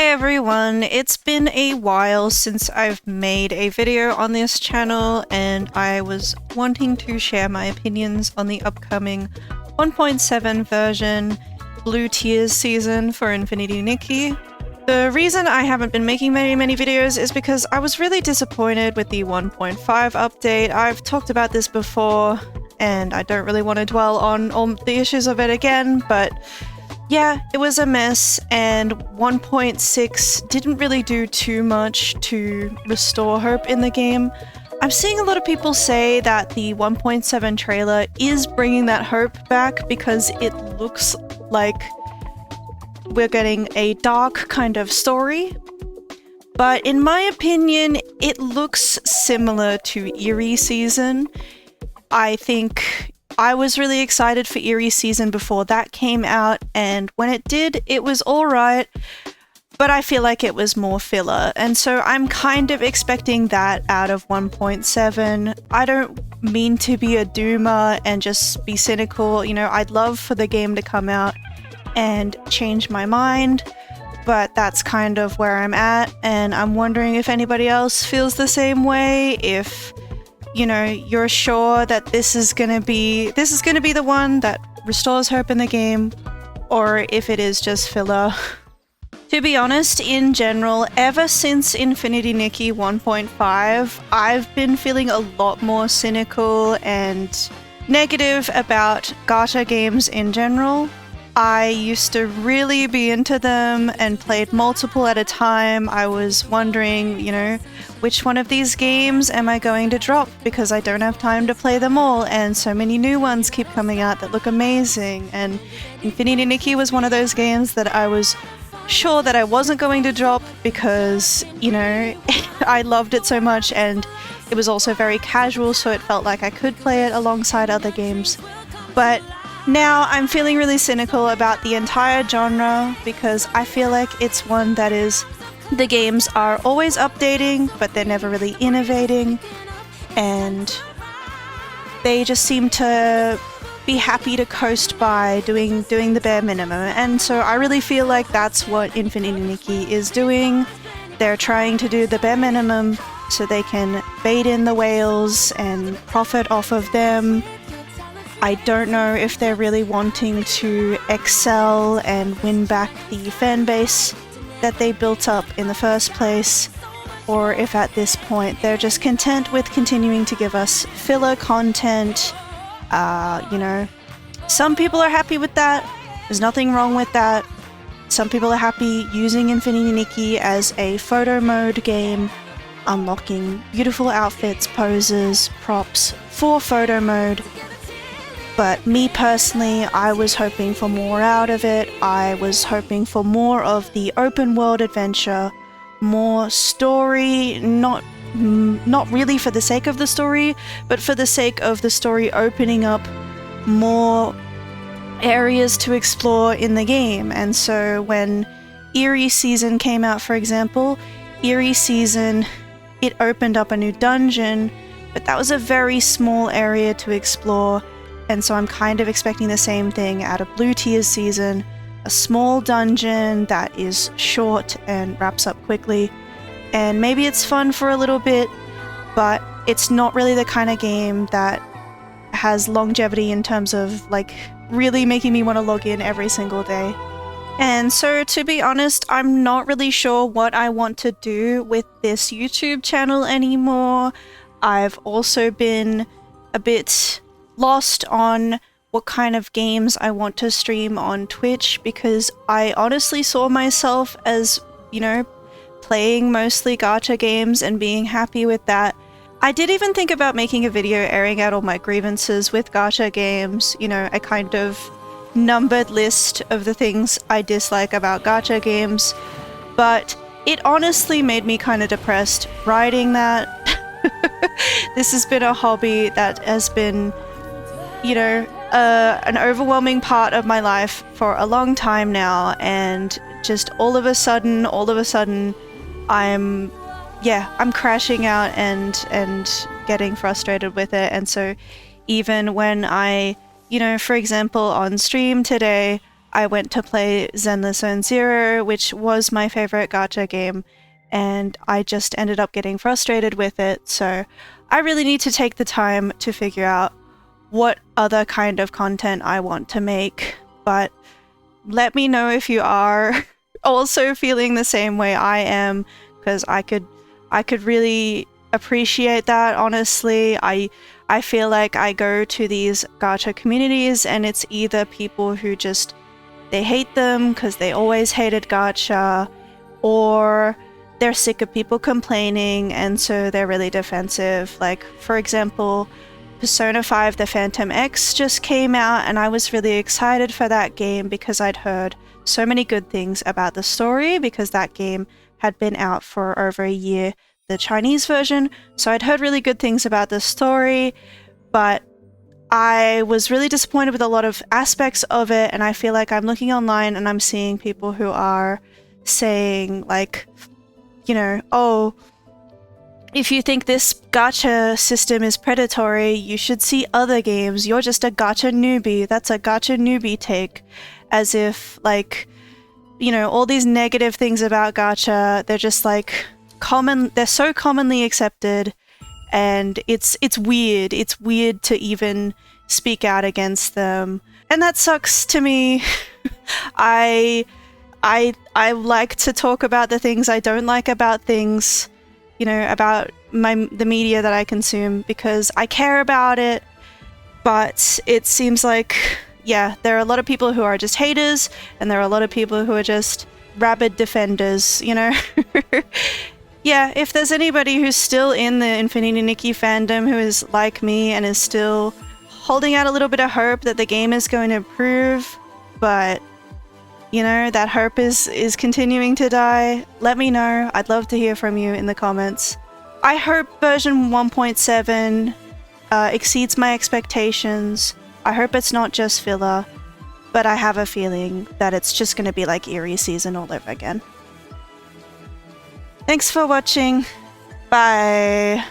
Hi everyone, it's been a while since I've made a video on this channel and I was wanting to share my opinions on the upcoming 1.7 version Blue Tears season for Infinity Nikki. The reason I haven't been making many videos is because I was really disappointed with the 1.5 update. I've talked about this before and I don't really want to dwell on all the issues of it again, but yeah, it was a mess, and 1.6 didn't really do too much to restore hope in the game. I'm seeing a lot of people say that the 1.7 trailer is bringing that hope back because it looks like we're getting a dark kind of story. But in my opinion, it looks similar to Eerie Season. I think I was really excited for Eerie Season before that came out, and when it did, it was alright, but I feel like it was more filler, and so I'm kind of expecting that out of 1.7. I don't mean to be a doomer and just be cynical, you know, I'd love for the game to come out and change my mind, but that's kind of where I'm at, and I'm wondering if anybody else feels the same way, if you know, you're sure that this is gonna be the one that restores hope in the game, or if it is just filler. To be honest, in general, ever since Infinity Nikki 1.5, I've been feeling a lot more cynical and negative about gacha games in general. I used to really be into them and played multiple at a time. I was wondering, you know, which one of these games am I going to drop because I don't have time to play them all, and so many new ones keep coming out that look amazing, and Infinity Nikki was one of those games that I was sure that I wasn't going to drop because, you know, I loved it so much and it was also very casual, so it felt like I could play it alongside other games. But now I'm feeling really cynical about the entire genre because I feel like it's one that is, the games are always updating, but they're never really innovating, and they just seem to be happy to coast by doing the bare minimum, and so I really feel like that's what Infinity Nikki is doing. They're trying to do the bare minimum so they can bait in the whales and profit off of them. I don't know if they're really wanting to excel and win back the fan base that they built up in the first place, or if at this point they're just content with continuing to give us filler content. You know, some people are happy with that. There's nothing wrong with that. Some people are happy using Infinity Nikki as a photo mode game, unlocking beautiful outfits, poses, props for photo mode. But me personally, I was hoping for more out of it. I was hoping for more of the open world adventure, more story, not really for the sake of the story, but for the sake of the story opening up more areas to explore in the game. And so when Eerie Season came out, for example, Eerie Season, it opened up a new dungeon, but that was a very small area to explore. And so I'm kind of expecting the same thing out of Blue Tears Season, a small dungeon that is short and wraps up quickly. And maybe it's fun for a little bit, but it's not really the kind of game that has longevity in terms of like really making me want to log in every single day. And so to be honest, I'm not really sure what I want to do with this YouTube channel anymore. I've also been a bit lost on what kind of games I want to stream on Twitch because I honestly saw myself as, you know, playing mostly gacha games and being happy with that. I did even think about making a video airing out all my grievances with gacha games, you know, a kind of numbered list of the things I dislike about gacha games, but it honestly made me kind of depressed writing that. This has been a hobby that has been, you know, an overwhelming part of my life for a long time now, and just all of a sudden, I'm crashing out and getting frustrated with it. And so even when I, you know, for example, on stream today, I went to play Zenless Zone Zero, which was my favorite gacha game, and I just ended up getting frustrated with it. So I really need to take the time to figure out what other kind of content I want to make. But let me know if you are also feeling the same way I am, because I could really appreciate that, honestly. I feel like I go to these gacha communities and it's either people who just, they hate them because they always hated gacha, or they're sick of people complaining and so they're really defensive. Like, for example, Persona 5 The Phantom X just came out and I was really excited for that game because I'd heard so many good things about the story, because that game had been out for over a year, the Chinese version, so I'd heard really good things about the story, but I was really disappointed with a lot of aspects of it, and I feel like I'm looking online and I'm seeing people who are saying, like, you know, oh, if you think this gacha system is predatory, you should see other games. You're just a gacha newbie. That's a gacha newbie take. As if, like, you know, all these negative things about gacha, they're just like they're so commonly accepted, and it's weird. It's weird to even speak out against them. And that sucks to me. I like to talk about the things I don't like about things, you know, about the media that I consume, because I care about it. But it seems like, yeah, there are a lot of people who are just haters, and there are a lot of people who are just rabid defenders, you know? Yeah, if there's anybody who's still in the Infinity Nikki fandom who is like me and is still holding out a little bit of hope that the game is going to improve, but, you know, that hope is continuing to die, let me know. I'd love to hear from you in the comments. I hope version 1.7 exceeds my expectations. I hope it's not just filler, but I have a feeling that it's just going to be like Eerie Season all over again. Thanks for watching. Bye.